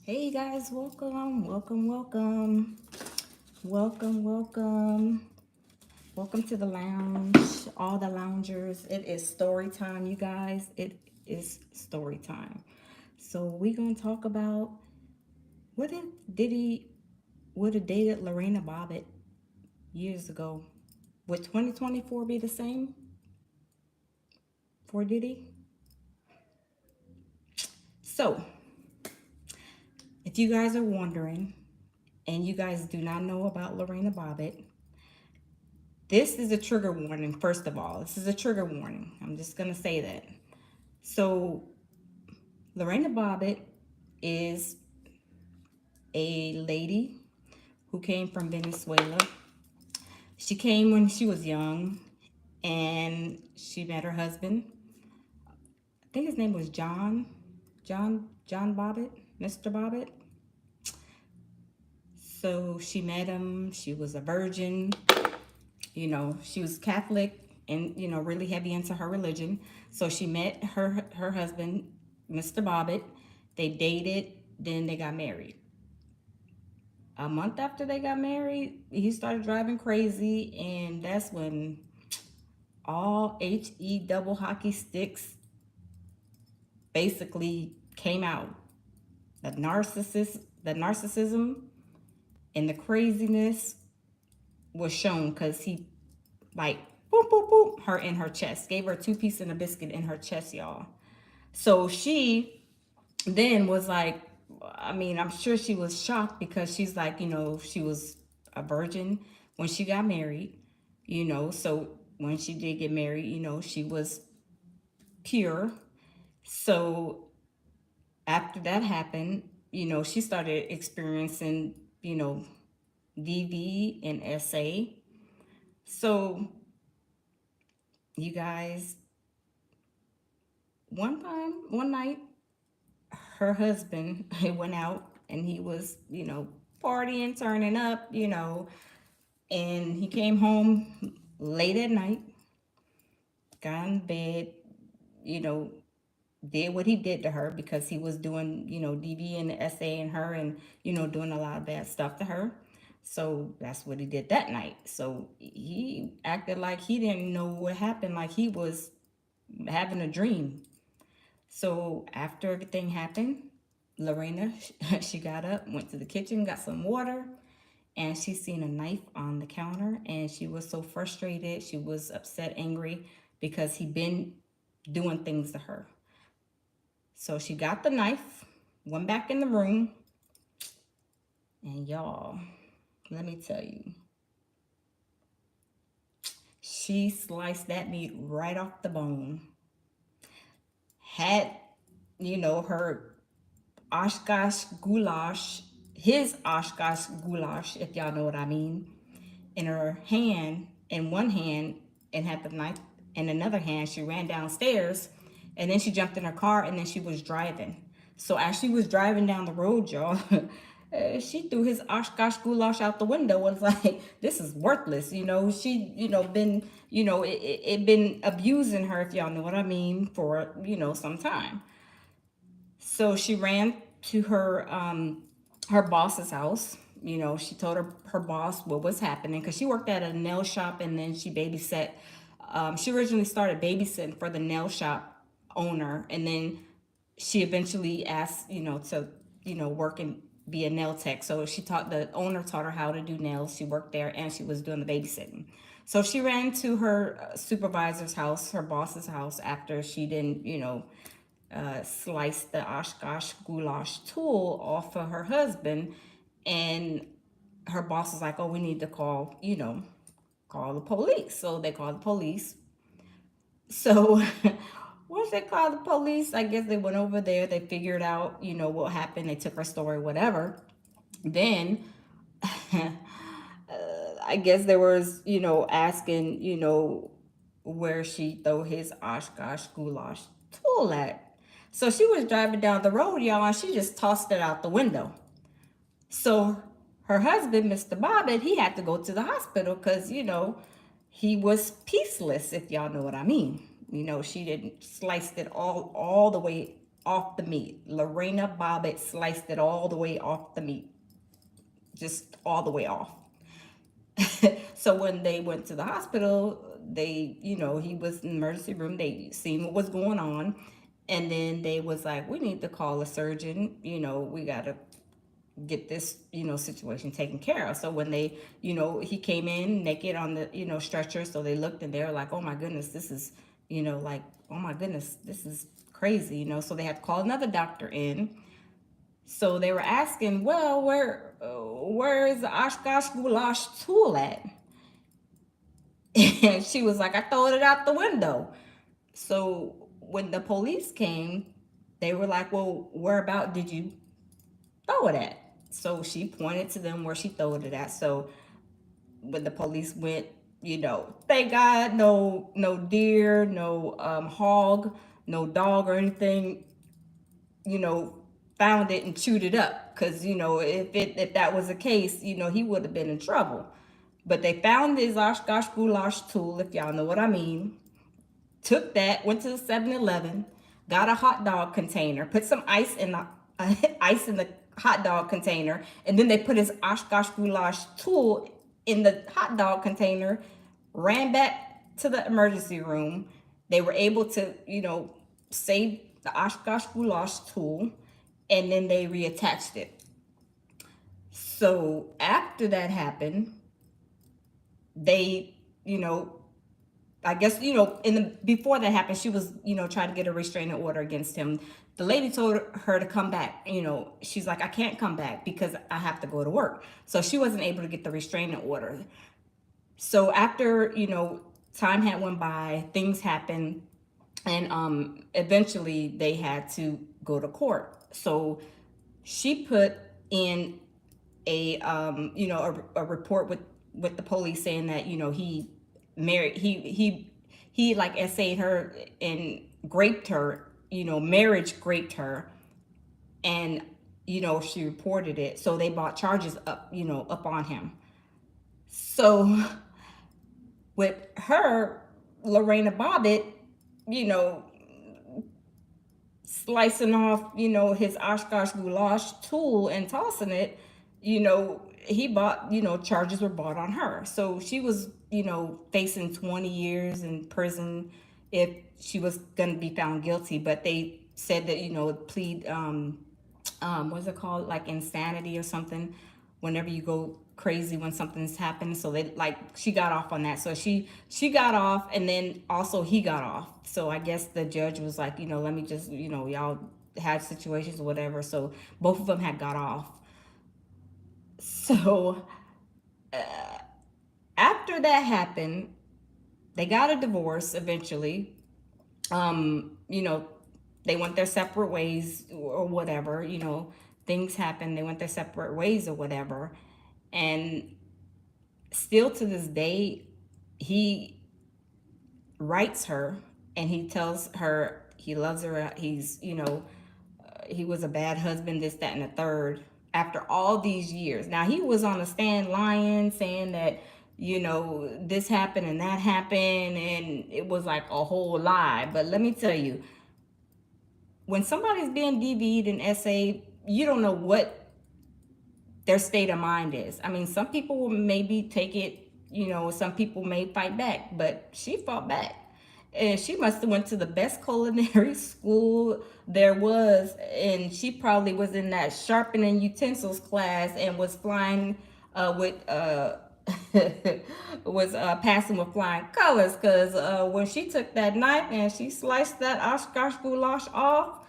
Hey guys, welcome. Welcome to the lounge, all the loungers. It is story time, you guys. It is story time. So we're gonna talk about what if Diddy would have dated Lorena Bobbit years ago. Would 2024 be the same for Diddy? So, if you guys are wondering and you guys do not know about Lorena Bobbit, this is a trigger warning, first of all. This is a trigger warning. I'm just going to say that. So, Lorena Bobbit is a lady who came from Venezuela. She came when she was young and she met her husband. I think his name was John Bobbit, Mr. Bobbit. So she met him. She was a virgin. She was Catholic and, really heavy into her religion. So she met her husband, Mr. Bobbit. They dated, then they got married. A month after they got married, he started driving crazy, and that's when all HE double hockey sticks basically came out. The narcissism and the craziness was shown because he like boop boop boop her in her chest, gave her two pieces and a biscuit in her chest, y'all. So she then was like, I'm sure she was shocked because she's like, she was a virgin when she got married, so when she did get married, she was pure. So after that happened, she started experiencing, DV and SA. So you guys, one night, her husband went out and he was, partying, turning up, and he came home late at night, got in bed, you know, did what he did to her because he was doing, DV and SA and her and, doing a lot of bad stuff to her. So that's what he did that night. So he acted like he didn't know what happened, like he was having a dream. So after everything happened, Lorena, she got up, went to the kitchen, got some water, and she seen a knife on the counter. And she was so frustrated. She was upset, angry because he been doing things to her. So she got the knife, went back in the room, and y'all, let me tell you, she sliced that meat right off the bone. Had, her Oshkosh goulash, his Oshkosh goulash, if y'all know what I mean, in her hand, in one hand, and had the knife in another hand. She ran downstairs and then she jumped in her car and then she was driving. So as she was driving down the road, y'all, she threw his Oshkosh goulash out the window and was like, this is worthless. She, been, it been abusing her, if y'all know what I mean, for, some time. So she ran to her boss's house. She told her boss what was happening because she worked at a nail shop and then she babysat. She originally started babysitting for the nail shop owner, and then she eventually asked, to, work and be a nail tech. So the owner taught her how to do nails. She worked there and she was doing the babysitting. So she ran to her supervisor's house, her boss's house, after she didn't, slice the Oshkosh goulash tool off of her husband. And her boss was like, oh, we need to call the police. So they called the police. So once they called the police, I guess they went over there. They figured out, what happened. They took her story, whatever. Then I guess there was, asking, where she throw his Oshkosh goulash tool at. So she was driving down the road, y'all, and she just tossed it out the window. So her husband, Mr. Bobbit, he had to go to the hospital because, he was peaceless, if y'all know what I mean. She didn't slice it all the way off the meat. Lorena Bobbit sliced it all the way off the meat, just all the way off. So when they went to the hospital, they, he was in the emergency room. They seen what was going on. And then they was like, we need to call a surgeon. We got to get this, situation taken care of. So when they, he came in naked on the, stretcher. So they looked and they were like, oh my goodness, this is, like, oh my goodness, this is crazy, So they had to call another doctor in. So they were asking, well, where is the Oshkosh goulash tool at? And she was like, I throwed it out the window. So when the police came, they were like, well, whereabout did you throw it at? So she pointed to them where she threw it at. So when the police went, thank God, no deer, no hog, no dog or anything, you know, found it and chewed it up. Because if that was the case, he would have been in trouble. But they found his Oshkosh goulash tool, if y'all know what I mean. Took that, went to the 7-Eleven, got a hot dog container, put some ice in the ice in the hot dog container, and then they put his Oshkosh goulash tool in the hot dog container, ran back to the emergency room. They were able to, save the Oshkosh goulash tool, and then they reattached it. So after that happened, they, I guess, before that happened, she was, trying to get a restraining order against him. The lady told her to come back. She's like, I can't come back because I have to go to work. So she wasn't able to get the restraining order. So after, time had went by, things happened, and eventually they had to go to court. So she put in a report with the police saying that, he married, he like essayed her and raped her, marriage raped her, and she reported it. So they brought charges up on him. So with her, Lorena Bobbit, slicing off, his Oshkosh goulash tool and tossing it, he bought, charges were brought on her. So she was, facing 20 years in prison if she was going to be found guilty. But they said that, plead, what's it called? Like insanity or something, whenever you go crazy when something's happened. So they, like, she got off on that. So she got off, and then also he got off. So I guess the judge was like, let me just, y'all had situations or whatever. So both of them had got off. So after that happened, they got a divorce eventually. They went their separate ways or whatever, things happened. They went their separate ways or whatever. And still to this day, he writes her and he tells her he loves her. He's, he was a bad husband, this, that, and the third, after all these years. Now, he was on the stand lying, saying that, this happened and that happened, and it was like a whole lie. But let me tell you, when somebody's being DV'd and essayed, you don't know what their state of mind is. I mean, some people will maybe take it, some people may fight back, but she fought back. And she must have went to the best culinary school there was, and she probably was in that sharpening utensils class and was flying with was passing with flying colors. Because when she took that knife and she sliced that Oshkosh goulash off,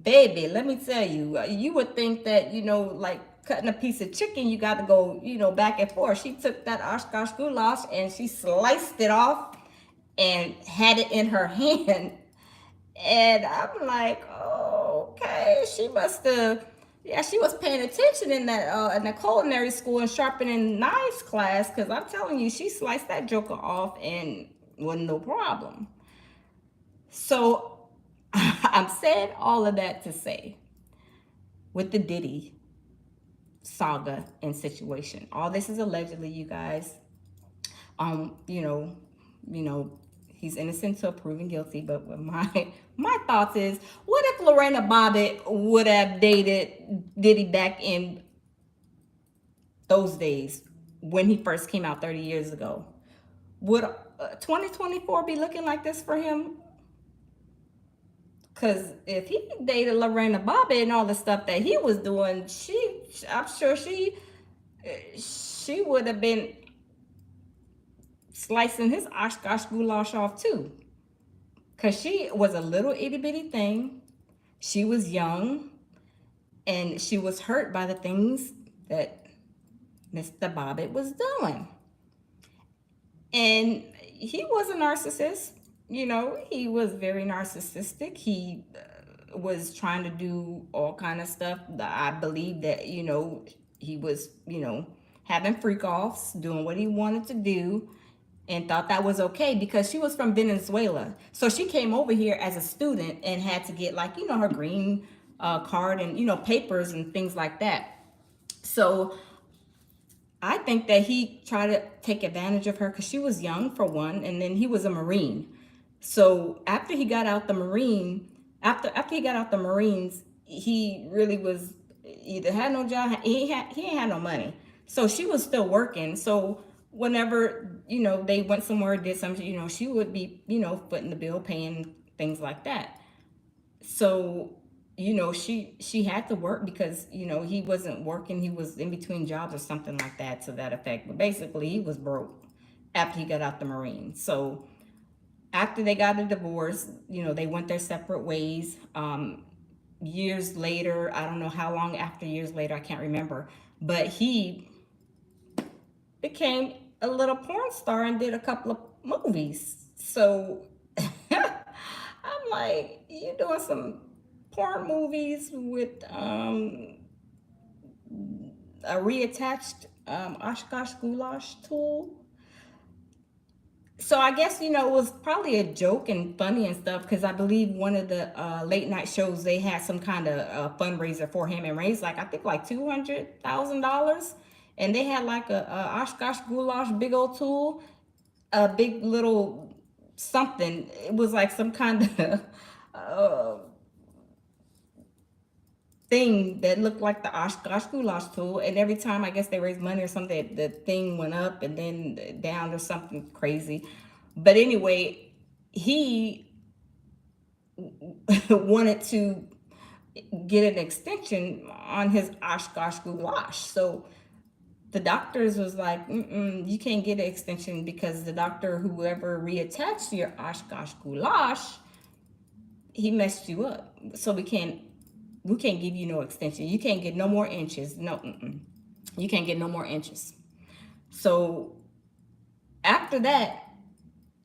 baby, let me tell you, you would think that, like cutting a piece of chicken, you got to go, back and forth. She took that Oshkosh goulash and she sliced it off and had it in her hand. And I'm like, oh, okay, she must have, yeah, she was paying attention in the culinary school and sharpening knives class, because I'm telling you, she sliced that joker off and wasn't no problem. So I'm saying all of that to say, with the Diddy saga and situation, all this is allegedly, you guys. You know, He's innocent until proven guilty. But my thoughts is, what if Lorena Bobbit would have dated Diddy back in those days when he first came out 30 years ago? Would 2024 be looking like this for him? Because if he dated Lorena Bobbitt and all the stuff that he was doing, I'm sure she would have been slicing his Oshkosh goulash off too. Because she was a little itty bitty thing. She was young and she was hurt by the things that Mr. Bobbitt was doing. And he was a narcissist. He was very narcissistic. He was trying to do all kind of stuff. I believe that, he was, having freak offs, doing what he wanted to do, and thought that was okay because she was from Venezuela. So she came over here as a student and had to get, like, her green card and, papers and things like that. So I think that he tried to take advantage of her because she was young, for one, and then he was a Marine. So after he got out the after he got out the Marines, he really was either had no job, he ain't had no money. So she was still working. So whenever, they went somewhere, did something, she would be, footing the bill, paying things like that. So, she had to work because, he wasn't working. He was in between jobs or something like that to that effect. But basically he was broke after he got out the Marines. So after they got a divorce, they went their separate ways. Years later, I don't know how long after years later, I can't remember, but he became a little porn star and did a couple of movies. So I'm like, you doing some porn movies with a reattached Oshkosh goulash tool. So I guess, it was probably a joke and funny and stuff because I believe one of the late night shows, they had some kind of fundraiser for him and raised I think like $200,000. And they had like a Oshkosh goulash big old tool, a big little something. It was like some kind of thing that looked like the Oshkosh goulash tool, and every time I guess they raised money or something, the thing went up and then down or something crazy. But anyway, he wanted to get an extension on his Oshkosh goulash. So the doctors was like, you can't get an extension because the doctor, whoever reattached your Oshkosh goulash, he messed you up. So we can't give you no extension. You can't get no more inches. No, you can't get no more inches. So after that,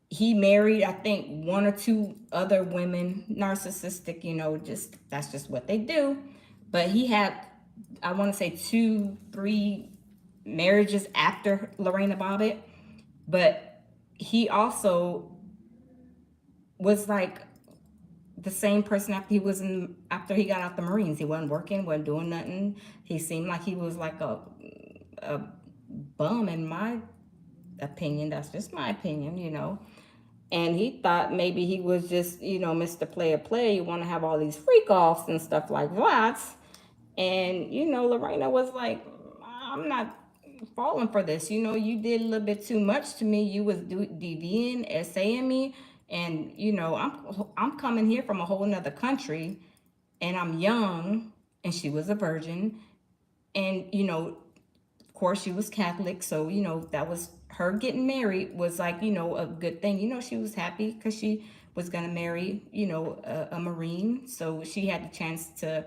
he married, I think, one or two other women, narcissistic, that's just what they do. But he had, I want to say 2-3 marriages after Lorena Bobbit. But he also was like the same person after he got out the Marines. He wasn't working, wasn't doing nothing. He seemed like he was like a bum, in my opinion. That's just my opinion. And he thought maybe he was just, Mr. Player. You want to have all these freak offs and stuff like that. And, Lorena was like, I'm not falling for this. You did a little bit too much to me. You was DVing, essaying me. And, I'm coming here from a whole nother country and I'm young, and she was a virgin. And, of course she was Catholic. So, that was her getting married was like, a good thing. She was happy because she was going to marry, a Marine. So she had the chance to,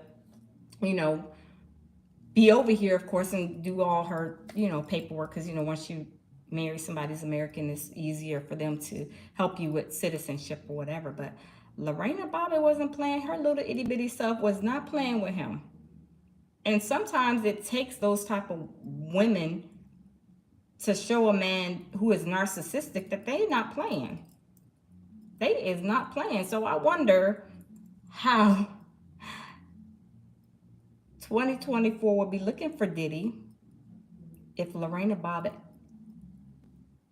be over here, of course, and do all her, paperwork. Because, once you marry somebody's American, it's easier for them to help you with citizenship or whatever. But Lorena Bobbit wasn't playing. Her little itty bitty self was not playing with him. And sometimes it takes those type of women to show a man who is narcissistic that they not playing. They is not playing. So I wonder how 2024 will be looking for Diddy if Lorena Bobbit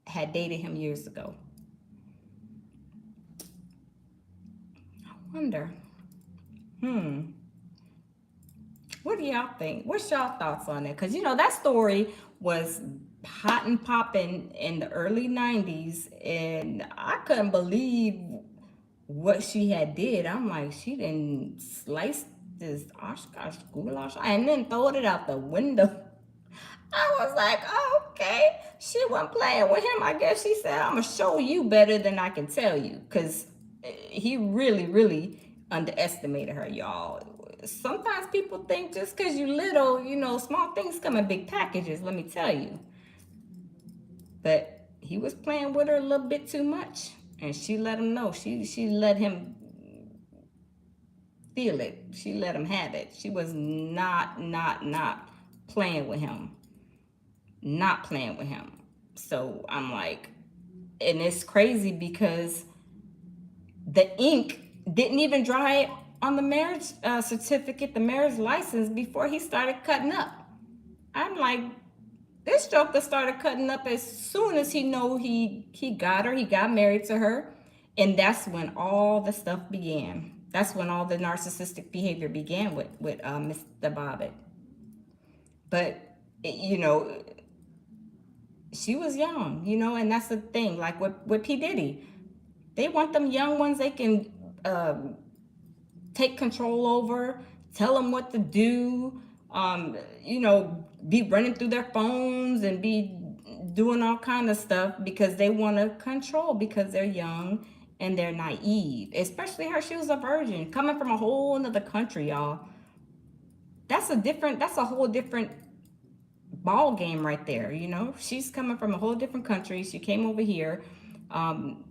had dated him years ago. Wonder. Hmm. What do y'all think? What's y'all thoughts on it? Because that story was hot and popping in the early '90s, and I couldn't believe what she had did. I'm like, she didn't slice this Oshkosh goulash and then throw it out the window. I was like, oh, okay. She wasn't playing with him. I guess she said, I'm going to show you better than I can tell you. Because he really, really underestimated her, y'all. Sometimes people think just because you little, small things come in big packages, let me tell you. But he was playing with her a little bit too much. And she let him know. She let him feel it. She let him have it. She was not playing with him. Not playing with him. So I'm like, and it's crazy because the ink didn't even dry on the marriage certificate, the marriage license, before he started cutting up. I'm like, this joker started cutting up as soon as he got her, he got married to her, and that's when all the stuff began. That's when all the narcissistic behavior began with Mr. Bobbit. But she was young, and that's the thing. Like with P Diddy, they want them young ones they can take control over, tell them what to do, be running through their phones and be doing all kind of stuff because they want to control because they're young and they're naive. Especially her, she was a virgin coming from a whole another country, y'all. That's a whole different ball game right there. She's coming from a whole different country. She came over here, um,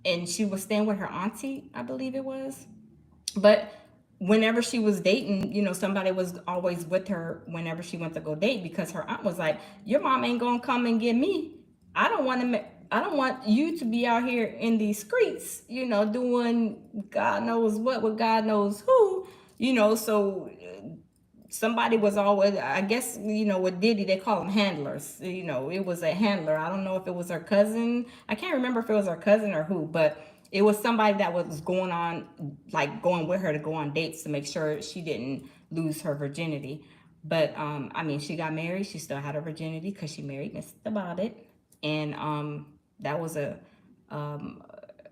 and she was staying with her auntie, I believe it was. But whenever she was dating, somebody was always with her whenever she went to go date because her aunt was like, "Your mom ain't gonna come and get me. I don't want to. I don't want you to be out here in these streets, doing God knows what with God knows who, So somebody was always, I guess, with Diddy, they call them handlers. It was a handler. I don't know if it was her cousin. I can't remember if it was her cousin or who, but it was somebody that was going on, like going with her to go on dates to make sure she didn't lose her virginity. But I mean, she got married. She still had her virginity because she married Mr. Bobbitt, and that was a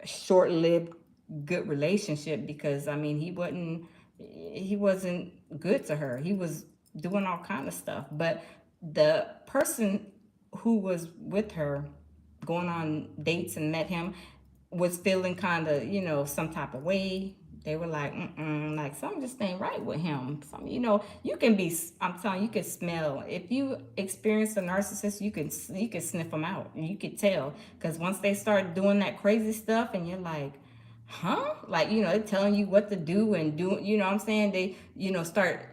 short-lived good relationship because I mean he wasn't good to her. He was doing all kind of stuff. But the person who was with her going on dates and met him was feeling kind of, some type of way. They were like, like something just ain't right with him. Some, you can be. I'm telling you, you can smell. If you experience a narcissist, you can sniff them out. You could tell because once they start doing that crazy stuff, and you're like, huh? Like, they're telling you what to do and do, what I'm saying? They, start,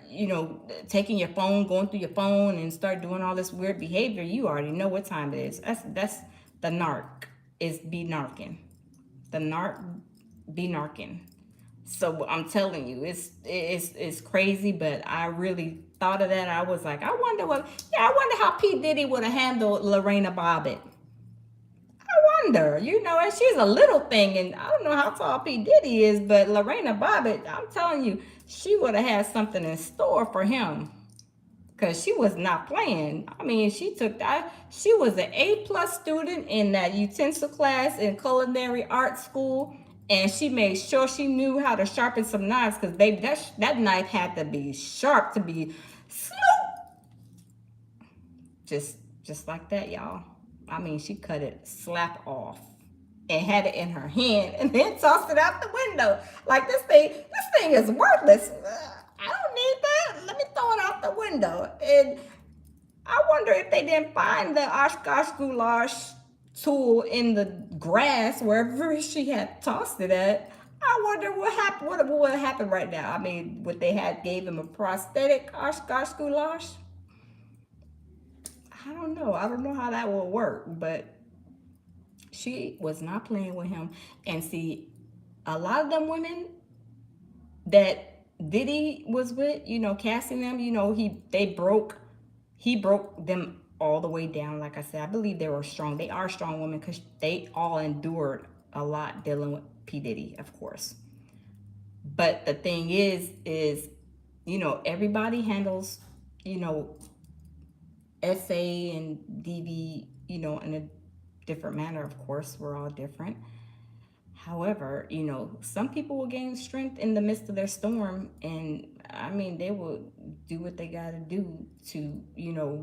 taking your phone, going through your phone and start doing all this weird behavior. You already know what time it is. That's the narc is be narking. The narc be narking. So I'm telling you, it's crazy, but I really thought of that. I was like, I wonder how P. Diddy would have handled Lorena Bobbit. Wonder, and she's a little thing, and I don't know how tall P. Diddy is, but Lorena Bobbitt, I'm telling you, she would have had something in store for him. Because she was not playing. I mean, she took that. She was an A+ student in that utensil class in culinary art school, and she made sure she knew how to sharpen some knives. Because baby, that knife had to be sharp to be slow. Just like that, y'all. I mean, she cut it slap off and had it in her hand and then tossed it out the window. Like this thing is worthless. I don't need that. Let me throw it out the window. And I wonder if they didn't find the Oshkosh goulash tool in the grass wherever she had tossed it at. I wonder what happened. What would happen right now? I mean, would they had gave him a prosthetic Oshkosh goulash? I don't know. I don't know how that will work, but she was not playing with him. And see, a lot of them women that Diddy was with, casting them, he broke them all the way down. Like I said, I believe they were strong. They are strong women because they all endured a lot dealing with P. Diddy, of course. But the thing is, everybody handles, you know, SA and DV, in a different manner. Of course, we're all different. However, some people will gain strength in the midst of their storm, and I mean, they will do what they got to do to,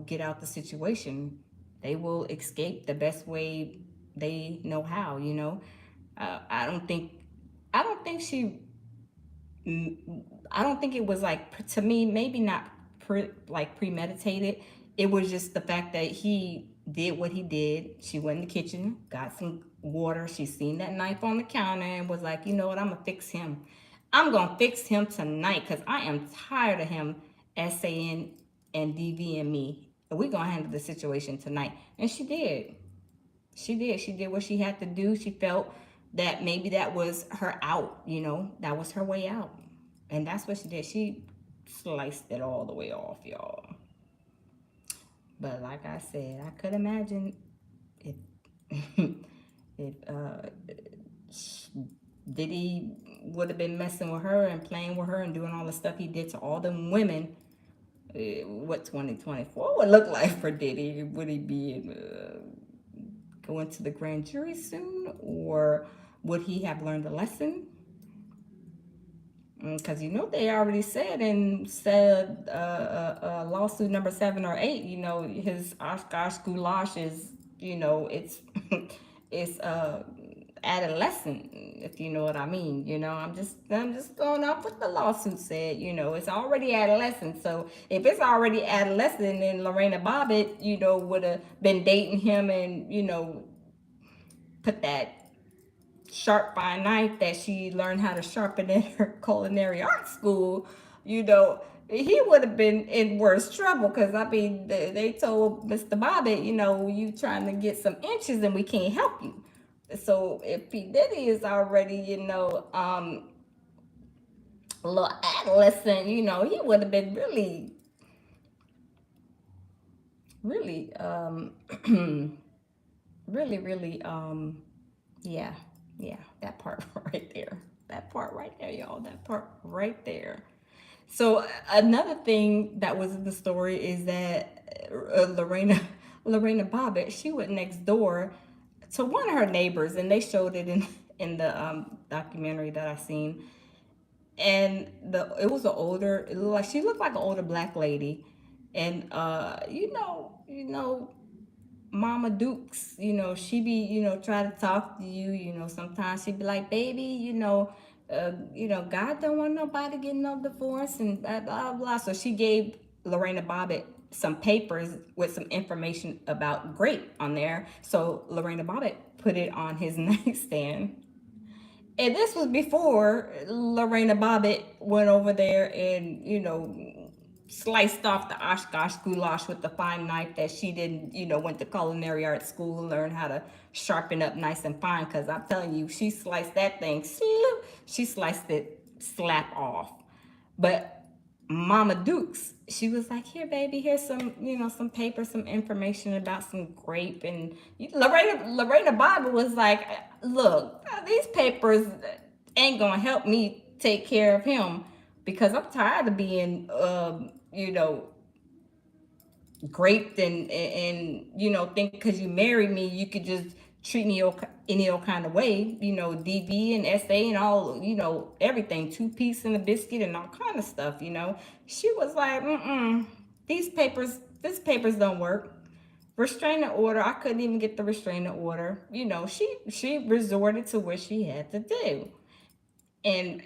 get out the situation. They will escape the best way they know how. I don't think, I don't think she I don't think it was like, to me, maybe not like premeditated. It was just the fact that he did what he did. She went in the kitchen, got some water. She seen that knife on the counter and was like, you know what, I'm gonna fix him. I'm gonna fix him tonight because I am tired of him saying and DVing me. We're gonna handle the situation tonight. And she did. She did what she had to do. She felt that maybe that was her out, that was her way out. And that's what she did. She sliced it all the way off, y'all. But like I said, I could imagine if if Diddy would have been messing with her and playing with her and doing all the stuff he did to all them women. What 2024 would look like for Diddy? Would he be going to the grand jury soon, or would he have learned a lesson? Because they already said lawsuit number 7 or 8. His Oshkosh goulash is, it's it's adolescent, if you know what I mean. I'm just going off what the lawsuit said. It's already adolescent. So if it's already adolescent, then Lorena Bobbit, would have been dating him and put that sharp fine knife that she learned how to sharpen in her culinary art school, he would have been in worse trouble. Because I mean, they told Mr. Bobbitt, you trying to get some inches and we can't help you. So if P Diddy is already, a little adolescent, he would have been really, really, really, really, yeah, yeah, that part right there. That part right there, y'all. That part right there. So another thing that was in the story is that Lorena Bobbitt, she went next door to one of her neighbors, and they showed it in the documentary that I seen. And it was she looked like an older black lady, and Mama Dukes, she be, try to talk to you, sometimes she be like, baby, God don't want nobody getting no divorce and blah, blah, blah. So she gave Lorena Bobbitt some papers with some information about grape on there. So Lorena Bobbitt put it on his nightstand. And this was before Lorena Bobbitt went over there and, sliced off the Oshkosh goulash with the fine knife that she didn't, went to culinary art school and learned how to sharpen up nice and fine. Because I'm telling you, she sliced that thing, she sliced it slap off. But Mama Dukes, she was like, here, baby, here's some, some paper, some information about some grape. And Lorena Bobbitt was like, look, these papers ain't going to help me take care of him because I'm tired of being, graped and think because you married me, you could just treat me any old kind of way, DV and SA and all, everything, 2 piece and a biscuit and all kind of stuff, She was like, these papers don't work. Restraining order, I couldn't even get the restraining order. She resorted to what she had to do. And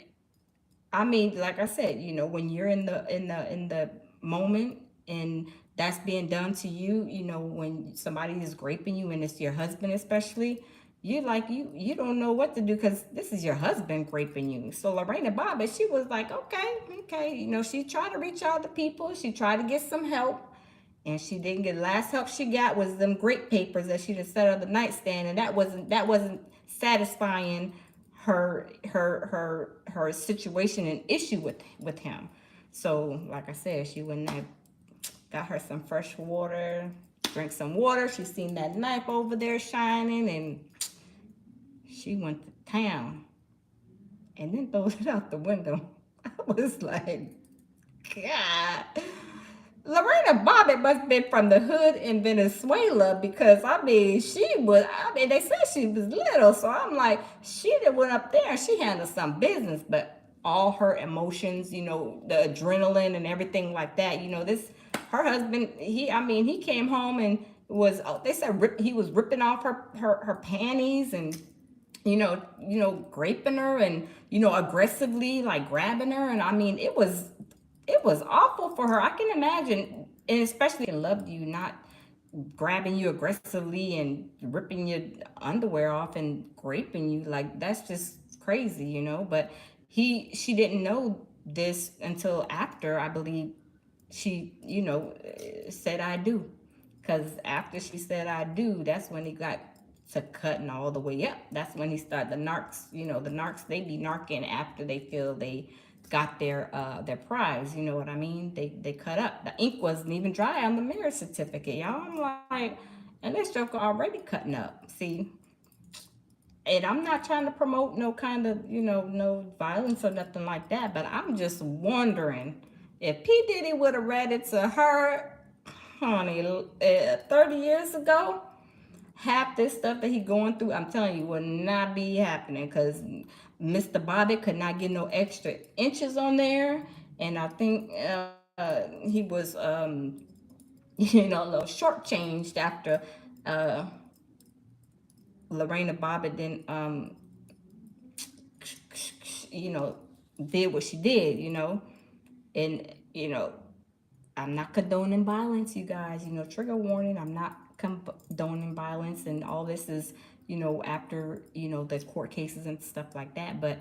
I mean, like I said, when you're in the moment and that's being done to you, when somebody is raping you and it's your husband especially, you don't know what to do because this is your husband raping you. So Lorena Bobbitt, she was like, okay, she tried to reach out to people, she tried to get some help, and she didn't get. The last help she got was them grape papers that she just set on the nightstand, and that wasn't satisfying her situation and issue with him. So like I said, she went and got her some fresh water, drank some water. She seen that knife over there shining, and she went to town. and then throws it out the window. I was like, God. Lorena Bobbit must have been from the hood in Venezuela because I mean they said she was little, so I'm like, she that went up there and she handled some business, but all her emotions, the adrenaline and everything like that, this her husband, he came home and was they said he was ripping off her panties and raping her and aggressively like grabbing her, and I mean it was awful for her. I can imagine, and especially loved you, not grabbing you aggressively and ripping your underwear off and raping you. Like that's just crazy, But she didn't know this until after, I believe, she, said I do. Because after she said I do, that's when he got to cutting all the way up. That's when he started the narcs. The narcs, they be narking after they feel they got their prize. You know what I mean? They cut up. The ink wasn't even dry on the marriage certificate, y'all. I'm like, and this joker already cutting up. See, and I'm not trying to promote no kind of, no violence or nothing like that, but I'm just wondering if P. Diddy would have read it to her, honey, 30 years ago, half this stuff that he going through, I'm telling you, would not be happening because Mr. Bobby could not get no extra inches on there. And I think he was, a little shortchanged after uh, Lorena Bobbitt didn't you know, did what she did, and I'm not condoning violence, you guys. Trigger warning. I'm not condoning violence, and all this is, after the court cases and stuff like that. But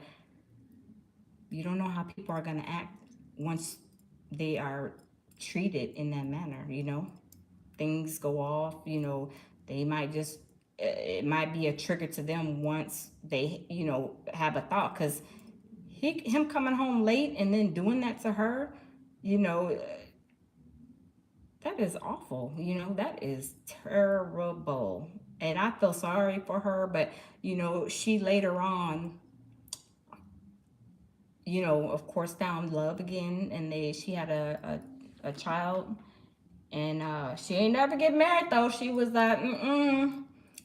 you don't know how people are gonna act once they are treated in that manner. Things go off. They might just it might be a trigger to them once they have a thought because him coming home late and then doing that to her, you know, that is awful. That is terrible. And I feel sorry for her, but she later on, of course, found love again, and she had a child, and she ain't never get married though. She was like,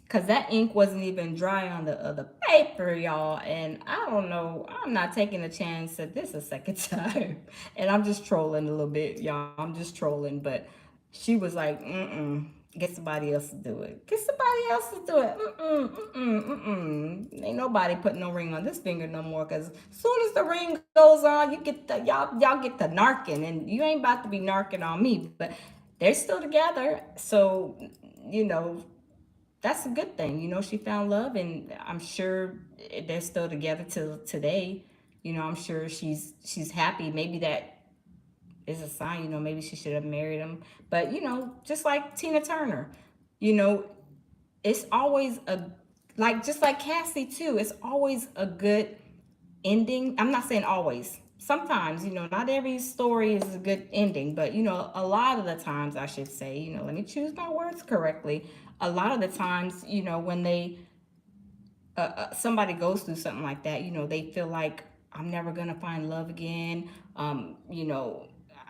cause that ink wasn't even dry on the other paper, y'all. And I don't know, I'm not taking a chance at this a second time. And I'm just trolling a little bit, y'all. I'm just trolling, but she was like, get somebody else to do it. Get somebody else to do it. Ain't nobody putting no ring on this finger no more. Cause as soon as the ring goes on, you get the y'all get the narking, and you ain't about to be narking on me. But they're still together, so you know that's a good thing. She found love, and I'm sure they're still together till today. I'm sure she's happy. Maybe that is a sign. Maybe she should have married him. But just like Tina Turner, you know, it's always a like just like Cassie too. It's always a good ending. I'm not saying always. Sometimes, not every story is a good ending, but a lot of the times, I should say, let me choose my words correctly. A lot of the times, when somebody goes through something like that, they feel like I'm never gonna find love again.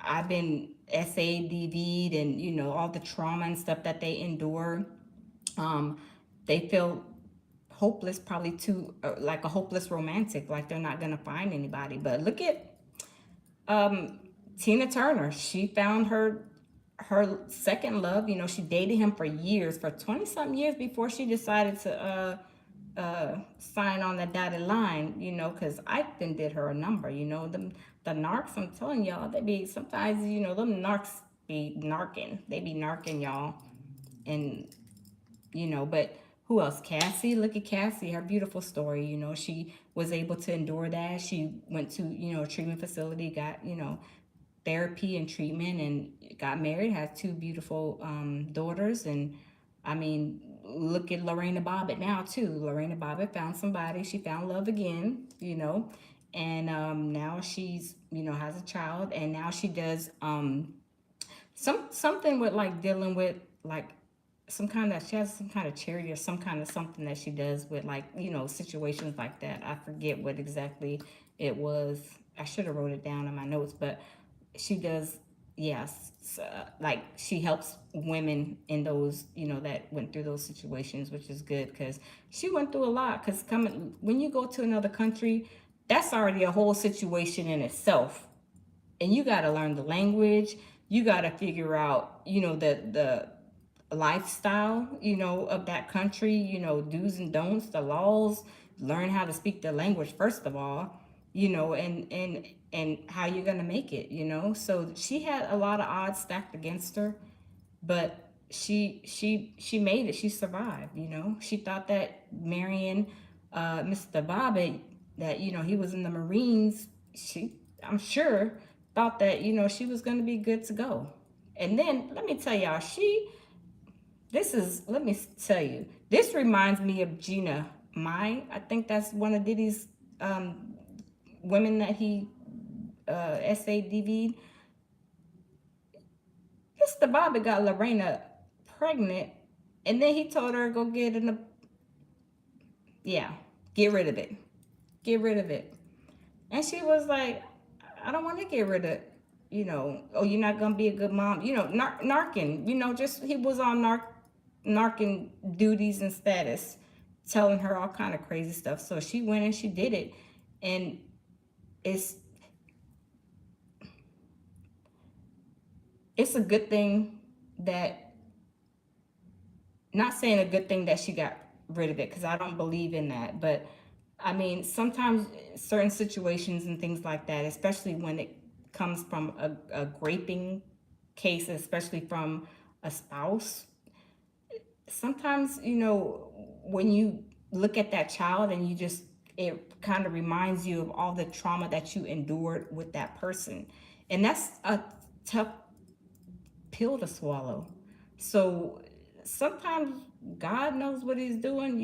I've been SADV'd, and all the trauma and stuff that they endure. Um, they feel hopeless, probably too, like a hopeless romantic, like they're not gonna find anybody. But look at um, Tina Turner. She found her second love. She dated him for years, for 20 something years before she decided to sign on the dotted line. Because Ike then did her a number. The narcs. I'm telling y'all, they be sometimes. Them narcs be narking. They be narking y'all, and but who else? Cassie. Look at Cassie, her beautiful story. She was able to endure that. She went to, a treatment facility, got, therapy and treatment, and got married, has two beautiful daughters. And I mean, look at Lorena Bobbit now, too. Lorena Bobbit found somebody. She found love again, and now she's, has a child, and now she does something with like dealing with like she has some kind of charity or some kind of something that she does with, like, situations like that. I forget what exactly it was. I should have wrote it down in my notes, but she does, yes, like she helps women in those, that went through those situations, which is good because she went through a lot. Because coming when you go to another country, that's already a whole situation in itself, and you got to learn the language. You got to figure out, the lifestyle, of that country, do's and don'ts, the laws, learn how to speak the language first of all, and how you're gonna make it, So she had a lot of odds stacked against her, but she made it. She survived. She thought that marrying Mr. Bobbit, that he was in the Marines. I'm sure, thought that she was gonna be good to go. And then let me tell y'all, let me tell you, this reminds me of Gina Mai. I think that's one of Diddy's women that he SADV'd. Mr. Bobby got Lorena pregnant, and then he told her go get in the, yeah, get rid of it. Get rid of it. And she was like, I don't want to get rid of, oh, you're not going to be a good mom. Narking, just he was on narking duties and status, telling her all kind of crazy stuff. So she went and she did it. And it's a good thing that, not saying a good thing that she got rid of it, because I don't believe in that. But I mean, sometimes certain situations and things like that, especially when it comes from a raping case, especially from a spouse, sometimes, when you look at that child and it kind of reminds you of all the trauma that you endured with that person. And that's a tough pill to swallow. So sometimes God knows what he's doing,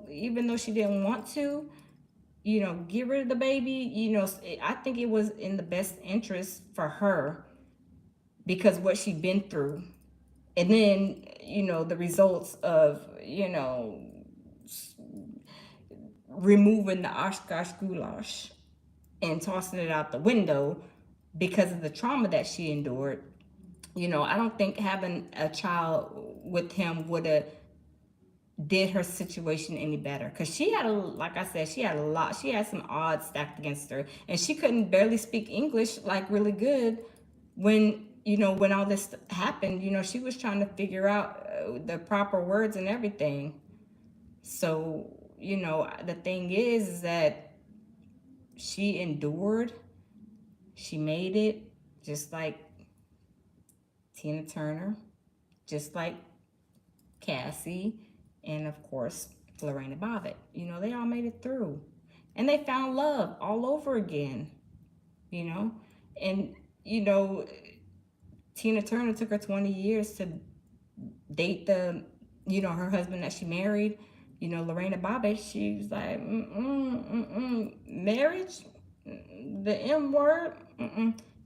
even though she didn't want to, get rid of the baby. I think it was in the best interest for her because what she'd been through. And then, the results of, removing the Oshkosh goulash and tossing it out the window because of the trauma that she endured. I don't think having a child with him would have did her situation any better, because like I said, she had a lot. She had some odds stacked against her, and she couldn't barely speak English like really good when when all this happened. She was trying to figure out the proper words and everything. So the thing is that she endured. She made it, just like Tina Turner, just like Cassie, and of course Lorena Bobbit. They all made it through, and they found love all over again. And Tina Turner took her 20 years to date her husband that she married. Lorena Bobbit, she was like, marriage, the M word,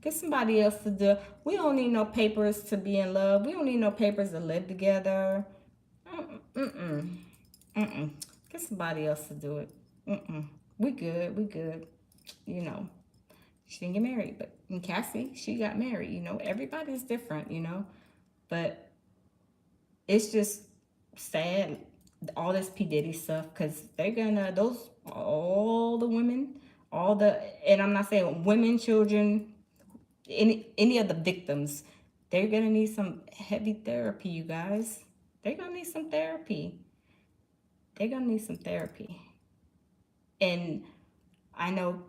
get somebody else to do. We don't need no papers to be in love. We don't need no papers to live together. Get somebody else to do it. We good. She didn't get married, but in Cassie, she got married. Everybody's different, but it's just sad, all this P. Diddy stuff, because they're gonna, all the women, and I'm not saying women, children, any of the victims, they're gonna need some heavy therapy, you guys. They're gonna need some therapy. And I know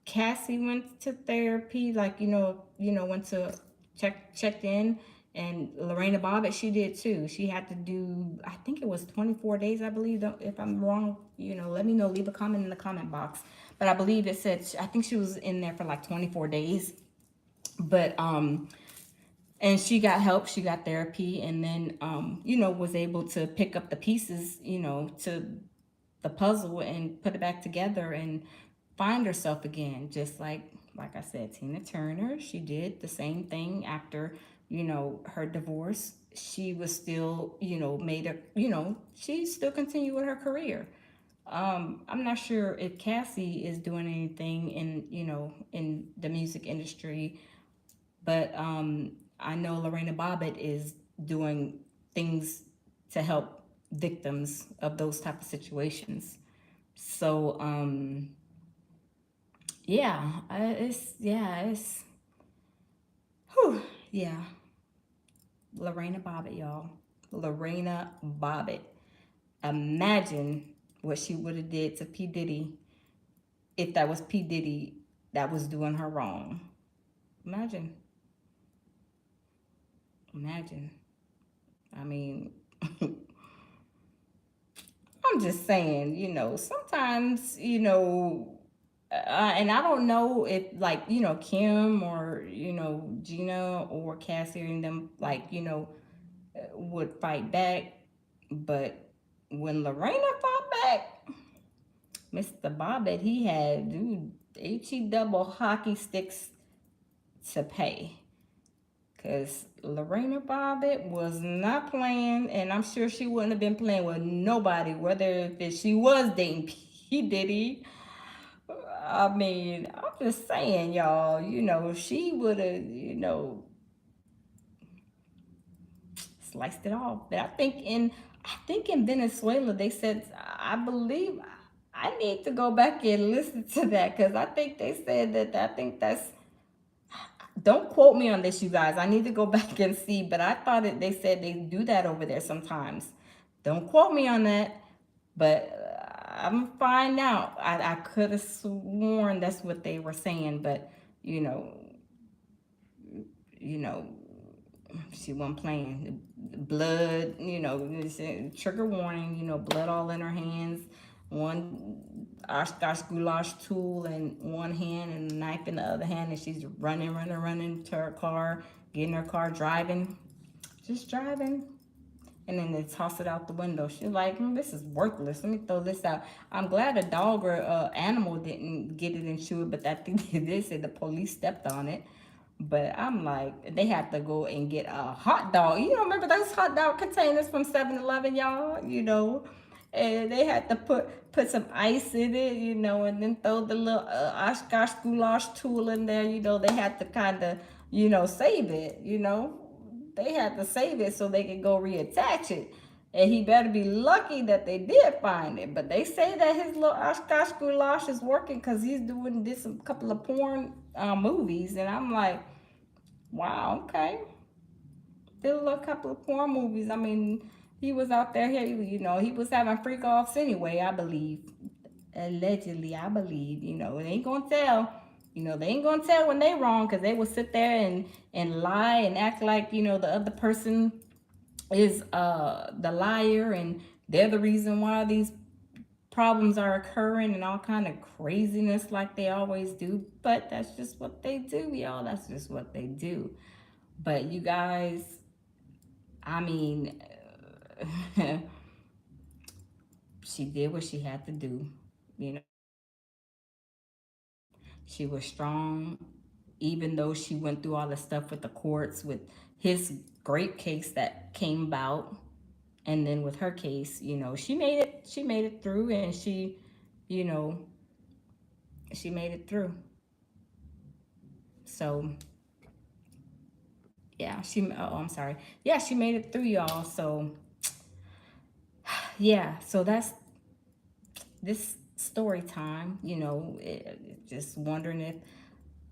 Cassie went to therapy, like, went to checked in. And Lorena Bobbit, she did too. She had to do, I think it was 24 days, I believe. If I'm wrong, let me know. Leave a comment in the comment box. But I believe it said, I think she was in there for like 24 days. But, and she got help, she got therapy, and then, was able to pick up the pieces, to the puzzle and put it back together and find herself again, just like Like I said, Tina Turner, she did the same thing after, her divorce. She was still, made a, she still continued with her career. I'm not sure if Cassie is doing anything in, in the music industry, but I know Lorena Bobbit is doing things to help victims of those type of situations. So it's whew, yeah, Lorena Bobbit, y'all. Lorena Bobbit. Imagine what she would have did to P Diddy if that was P Diddy that was doing her wrong. Imagine, imagine. I mean, I'm just saying, sometimes, and I don't know if like, Kim or, Gina or Cassie and them, like, would fight back. But when Lorena fought back, Mr. Bobbitt, he had, dude, HE double hockey sticks to pay. Because Lorena Bobbitt was not playing, and I'm sure she wouldn't have been playing with nobody, whether if she was dating P. Diddy. I mean, I'm just saying, y'all, she would have, sliced it off. But I think in Venezuela they said, I believe, I need to go back and listen to that because I think they said that. I think that's, don't quote me on this, you guys. I need to go back and see, but I thought that they said they do that over there sometimes. Don't quote me on that, but I'm find out. I could have sworn that's what they were saying, but you know, you know, she wasn't playing. Blood, trigger warning, blood all in her hands. One Oshkosh goulash tool in one hand and a knife in the other hand, and she's running to her car, getting her car, driving, just driving. And then they toss it out the window. She's like, this is worthless. Let me throw this out. I'm glad a dog or animal didn't get it and chew it, but that thing they said the police stepped on it. But I'm like, they had to go and get a hot dog. Remember those hot dog containers from 7-Eleven, y'all? And they had to put some ice in it, and then throw the little Oshkosh goulash tool in there. They had to kind of, save it. They had to save it so they could go reattach it. And he better be lucky that they did find it. But they say that his little Oshkosh goulash is working because he's doing this a couple of porn movies. And I'm like, wow, okay. Did a little couple of porn movies. I mean, he was out there, he was having freak offs anyway, I believe. Allegedly, I believe. They ain't gonna tell. They ain't gonna tell when they wrong because they will sit there and lie and act like, the other person is the liar and they're the reason why these problems are occurring and all kind of craziness like they always do. But that's just what they do, y'all. That's just what they do. But you guys, I mean, she did what she had to do. You know, she was strong, even though she went through all the stuff with the courts, with his great case that came about, and then with her case, she made it through, and you know, she made it through. So yeah, I'm sorry. Yeah, she made it through, y'all. So yeah, so that's this story time. Just wondering if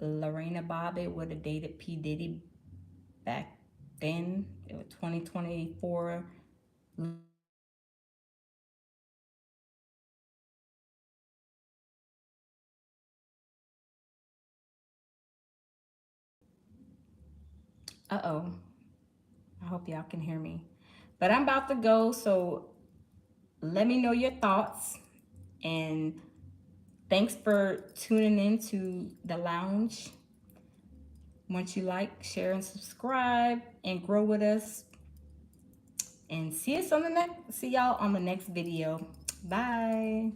Lorena Bobbitt would have dated P. Diddy back then. It was 2024. Uh-oh. I hope y'all can hear me. But I'm about to go, so let me know your thoughts. And thanks for tuning in to the lounge. Once you like, share, and subscribe, and grow with us. And see y'all on the next video. Bye.